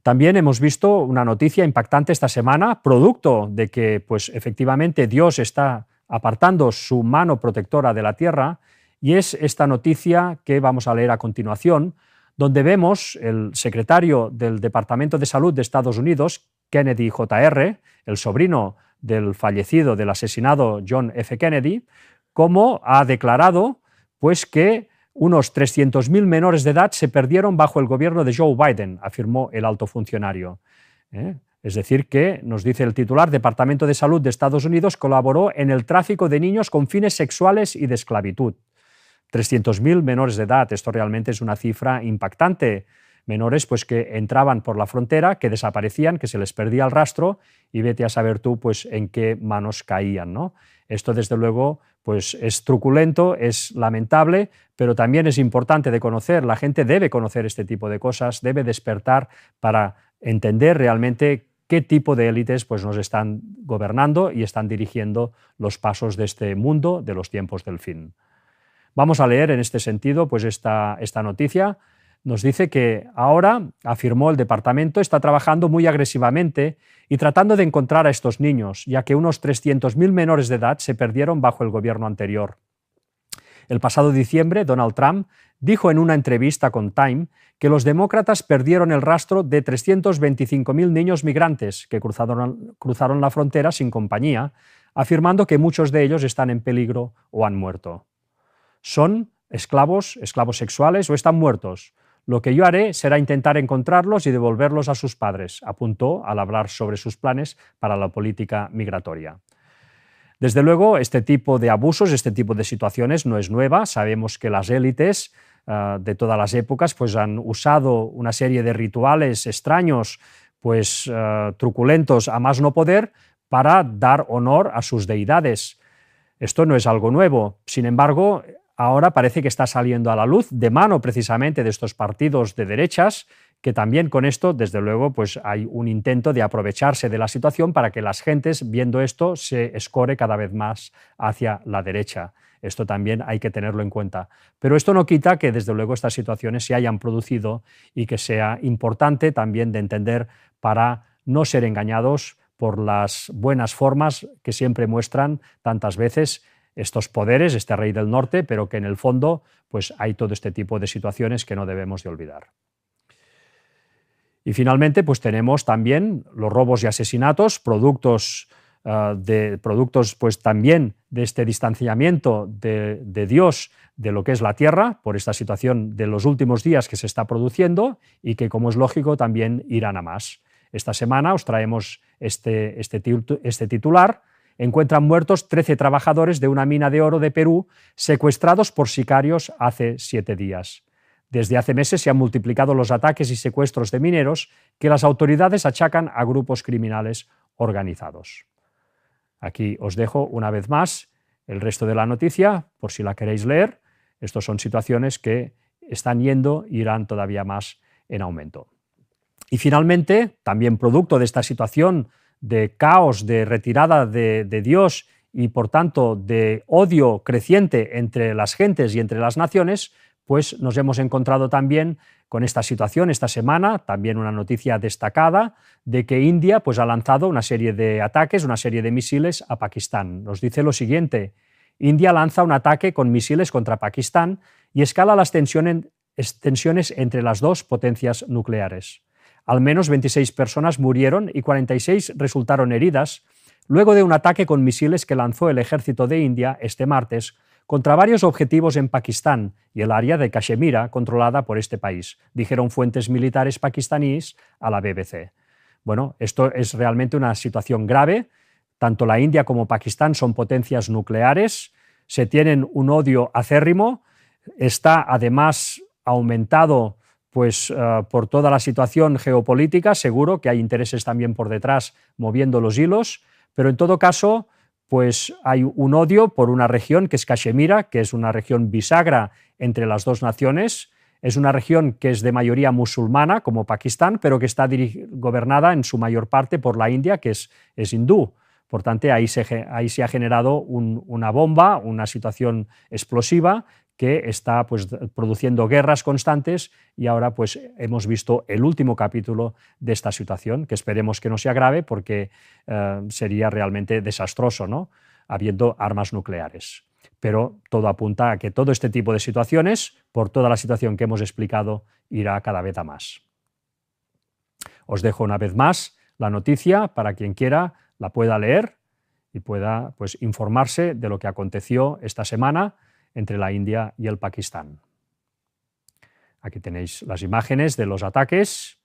También hemos visto una noticia impactante esta semana, producto de que pues, efectivamente Dios está apartando su mano protectora de la tierra, y es esta noticia que vamos a leer a continuación, donde vemos el secretario del Departamento de Salud de Estados Unidos, Kennedy Jr., el sobrino del fallecido, del asesinado John F. Kennedy, como ha declarado pues, que unos 300.000 menores de edad se perdieron bajo el gobierno de Joe Biden, afirmó el alto funcionario. Es decir, que, nos dice el titular, Departamento de Salud de Estados Unidos colaboró en el tráfico de niños con fines sexuales y de esclavitud. 300.000 menores de edad, esto realmente es una cifra impactante. Menores pues, que entraban por la frontera, que desaparecían, que se les perdía el rastro y vete a saber tú pues, en qué manos caían, ¿no? Esto, desde luego, pues, es truculento, es lamentable, pero también es importante de conocer. La gente debe conocer este tipo de cosas, debe despertar para entender realmente qué tipo de élites pues, nos están gobernando y están dirigiendo los pasos de este mundo de los tiempos del fin. Vamos a leer en este sentido pues, esta noticia. Nos dice que ahora, afirmó el departamento, está trabajando muy agresivamente y tratando de encontrar a estos niños, ya que unos 300.000 menores de edad se perdieron bajo el gobierno anterior. El pasado diciembre, Donald Trump dijo en una entrevista con Time que los demócratas perdieron el rastro de 325.000 niños migrantes que cruzaron la frontera sin compañía, afirmando que muchos de ellos están en peligro o han muerto. Son esclavos sexuales o están muertos. Lo que yo haré será intentar encontrarlos y devolverlos a sus padres, apuntó al hablar sobre sus planes para la política migratoria. Desde luego, este tipo de abusos, este tipo de situaciones no es nueva. Sabemos que las élites de todas las épocas pues, han usado una serie de rituales extraños, pues, truculentos a más no poder, para dar honor a sus deidades. Esto no es algo nuevo. Sin embargo, ahora parece que está saliendo a la luz, de mano precisamente de estos partidos de derechas, que también con esto, desde luego, pues hay un intento de aprovecharse de la situación para que las gentes, viendo esto, se escore cada vez más hacia la derecha. Esto también hay que tenerlo en cuenta. Pero esto no quita que, desde luego, estas situaciones se hayan producido y que sea importante también de entender para no ser engañados por las buenas formas que siempre muestran tantas veces estos poderes, este rey del norte, pero que en el fondo pues, hay todo este tipo de situaciones que no debemos de olvidar. Y finalmente pues, tenemos también los robos y asesinatos, productos pues, también de este distanciamiento de Dios de lo que es la tierra, por esta situación de los últimos días que se está produciendo y que, como es lógico, también irán a más. Esta semana os traemos este titular. Encuentran muertos 13 trabajadores de una mina de oro de Perú secuestrados por sicarios hace 7 días. Desde hace meses se han multiplicado los ataques y secuestros de mineros que las autoridades achacan a grupos criminales organizados. Aquí os dejo una vez más el resto de la noticia, por si la queréis leer. Estas son situaciones que están yendo e irán todavía más en aumento. Y finalmente, también producto de esta situación de caos, de retirada de Dios y por tanto de odio creciente entre las gentes y entre las naciones, pues nos hemos encontrado también con esta situación esta semana, también una noticia destacada de que India pues, ha lanzado una serie de ataques, una serie de misiles a Pakistán. Nos dice lo siguiente: India lanza un ataque con misiles contra Pakistán y escala las tensiones entre las dos potencias nucleares. Al menos 26 personas murieron y 46 resultaron heridas luego de un ataque con misiles que lanzó el ejército de India este martes contra varios objetivos en Pakistán y el área de Cachemira controlada por este país, dijeron fuentes militares pakistaníes a la BBC. Bueno, esto es realmente una situación grave. Tanto la India como Pakistán son potencias nucleares, se tienen un odio acérrimo, está además aumentado pues, por toda la situación geopolítica. Seguro que hay intereses también por detrás moviendo los hilos, pero en todo caso pues hay un odio por una región que es Cachemira, que es una región bisagra entre las dos naciones. Es una región que es de mayoría musulmana, como Pakistán, pero que está gobernada en su mayor parte por la India, que es hindú. Por tanto, ahí se ha generado una bomba, una situación explosiva que está pues, produciendo guerras constantes, y ahora pues, hemos visto el último capítulo de esta situación, que esperemos que no se agrave porque sería realmente desastroso, ¿no?, habiendo armas nucleares. Pero todo apunta a que todo este tipo de situaciones, por toda la situación que hemos explicado, irá cada vez a más. Os dejo una vez más la noticia para quien quiera la pueda leer y pueda pues, informarse de lo que aconteció esta semana entre la India y el Pakistán. Aquí tenéis las imágenes de los ataques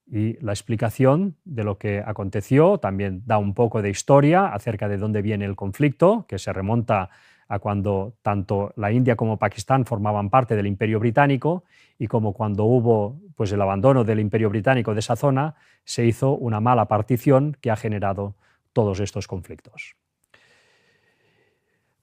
y la explicación de lo que aconteció. También da un poco de historia acerca de dónde viene el conflicto, que se remonta a cuando tanto la India como Pakistán formaban parte del Imperio Británico, y como cuando hubo pues, el abandono del Imperio Británico de esa zona, se hizo una mala partición que ha generado todos estos conflictos.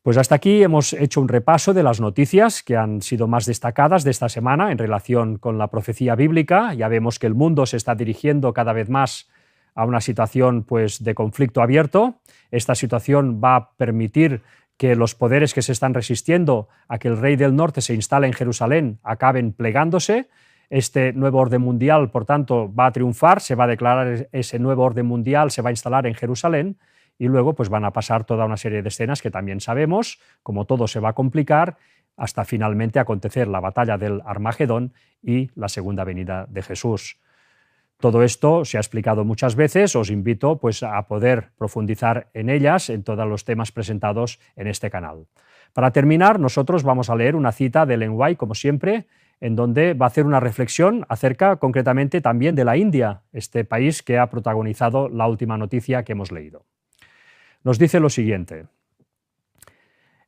Pues hasta aquí hemos hecho un repaso de las noticias que han sido más destacadas de esta semana en relación con la profecía bíblica. Ya vemos que el mundo se está dirigiendo cada vez más a una situación pues, de conflicto abierto. Esta situación va a permitir que los poderes que se están resistiendo a que el rey del norte se instale en Jerusalén acaben plegándose. Este nuevo orden mundial, por tanto, va a triunfar, se va a declarar ese nuevo orden mundial, se va a instalar en Jerusalén. Y luego pues, van a pasar toda una serie de escenas que también sabemos, como todo se va a complicar, hasta finalmente acontecer la batalla del Armagedón y la segunda venida de Jesús. Todo esto se ha explicado muchas veces, os invito pues, a poder profundizar en ellas, en todos los temas presentados en este canal. Para terminar, nosotros vamos a leer una cita de Ellen White, como siempre, en donde va a hacer una reflexión acerca concretamente también de la India, este país que ha protagonizado la última noticia que hemos leído. Nos dice lo siguiente: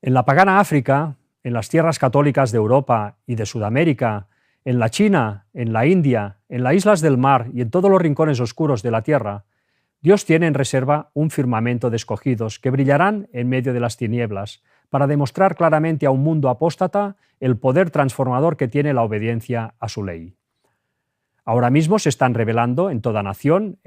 en la pagana África, en las tierras católicas de Europa y de Sudamérica, en la China, en la India, en las islas del mar y en todos los rincones oscuros de la tierra, Dios tiene en reserva un firmamento de escogidos que brillarán en medio de las tinieblas para demostrar claramente a un mundo apóstata el poder transformador que tiene la obediencia a su ley. Ahora mismo se están revelando en toda nación,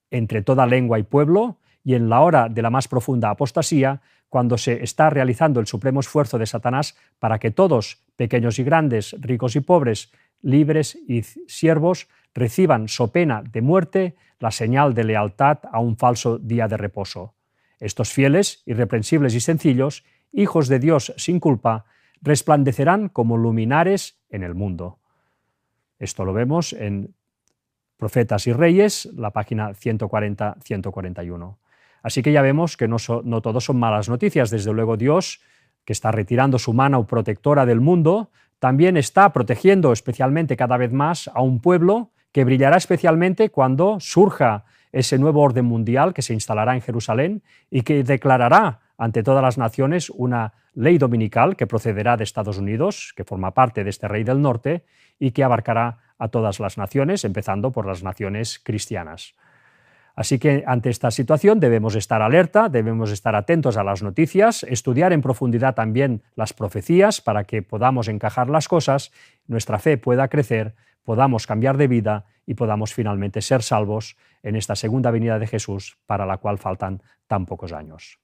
entre toda lengua y pueblo, y en la hora de la más profunda apostasía, cuando se está realizando el supremo esfuerzo de Satanás para que todos, pequeños y grandes, ricos y pobres, libres y siervos, reciban so pena de muerte la señal de lealtad a un falso día de reposo. Estos fieles, irreprensibles y sencillos, hijos de Dios sin culpa, resplandecerán como luminares en el mundo. Esto lo vemos en Profetas y Reyes, la página 140-141. Así que ya vemos que no todos son malas noticias. Desde luego Dios, que está retirando su mano protectora del mundo, también está protegiendo especialmente cada vez más a un pueblo que brillará especialmente cuando surja ese nuevo orden mundial que se instalará en Jerusalén y que declarará ante todas las naciones una ley dominical que procederá de Estados Unidos, que forma parte de este Rey del Norte, y que abarcará a todas las naciones, empezando por las naciones cristianas. Así que ante esta situación debemos estar alerta, debemos estar atentos a las noticias, estudiar en profundidad también las profecías para que podamos encajar las cosas, nuestra fe pueda crecer, podamos cambiar de vida y podamos finalmente ser salvos en esta segunda venida de Jesús, para la cual faltan tan pocos años.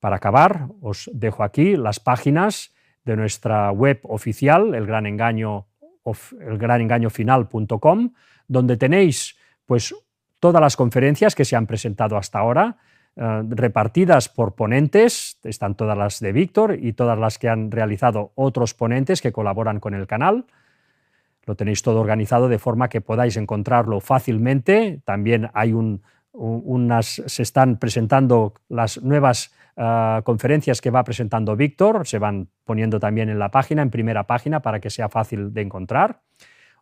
Para acabar, os dejo aquí las páginas de nuestra web oficial, elgranengañofinal.com, donde tenéis pues todas las conferencias que se han presentado hasta ahora, repartidas por ponentes, están todas las de Víctor y todas las que han realizado otros ponentes que colaboran con el canal. Lo tenéis todo organizado de forma que podáis encontrarlo fácilmente. También hay se están presentando las nuevas conferencias que va presentando Víctor, se van poniendo también en la página, en primera página, para que sea fácil de encontrar.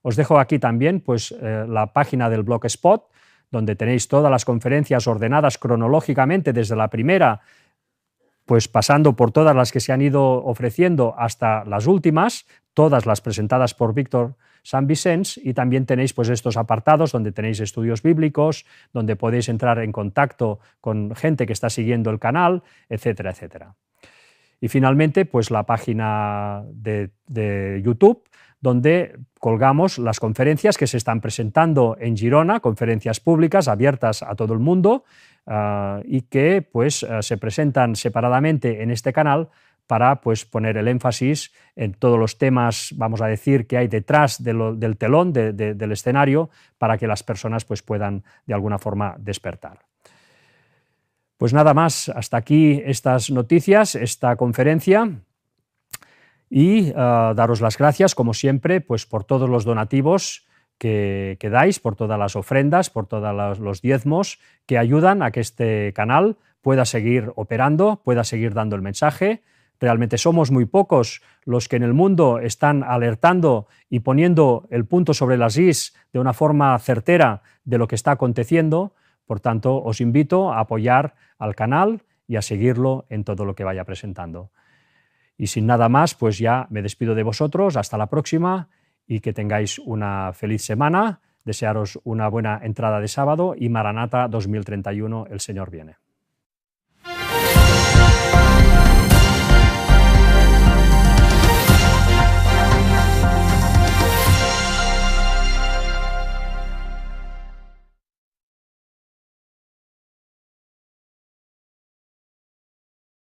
Os dejo aquí también pues, la página del Blogspot, donde tenéis todas las conferencias ordenadas cronológicamente desde la primera, pues pasando por todas las que se han ido ofreciendo hasta las últimas, todas las presentadas por Víctor San Vicens, y también tenéis pues estos apartados donde tenéis estudios bíblicos, donde podéis entrar en contacto con gente que está siguiendo el canal, etcétera, etcétera. Y finalmente, pues la página de YouTube, donde colgamos las conferencias que se están presentando en Girona, conferencias públicas abiertas a todo el mundo, y que pues, se presentan separadamente en este canal para pues, poner el énfasis en todos los temas, vamos a decir, que hay detrás del telón, del escenario, para que las personas pues, puedan de alguna forma despertar. Pues nada más, hasta aquí estas noticias, esta conferencia, y daros las gracias, como siempre, pues, por todos los donativos que dais, por todas las ofrendas, por todos los diezmos que ayudan a que este canal pueda seguir operando, pueda seguir dando el mensaje. Realmente somos muy pocos los que en el mundo están alertando y poniendo el punto sobre las is de una forma certera de lo que está aconteciendo. Por tanto, os invito a apoyar al canal y a seguirlo en todo lo que vaya presentando. Y sin nada más, pues ya me despido de vosotros, hasta la próxima, y que tengáis una feliz semana, desearos una buena entrada de sábado y Maranata 2031, el Señor viene.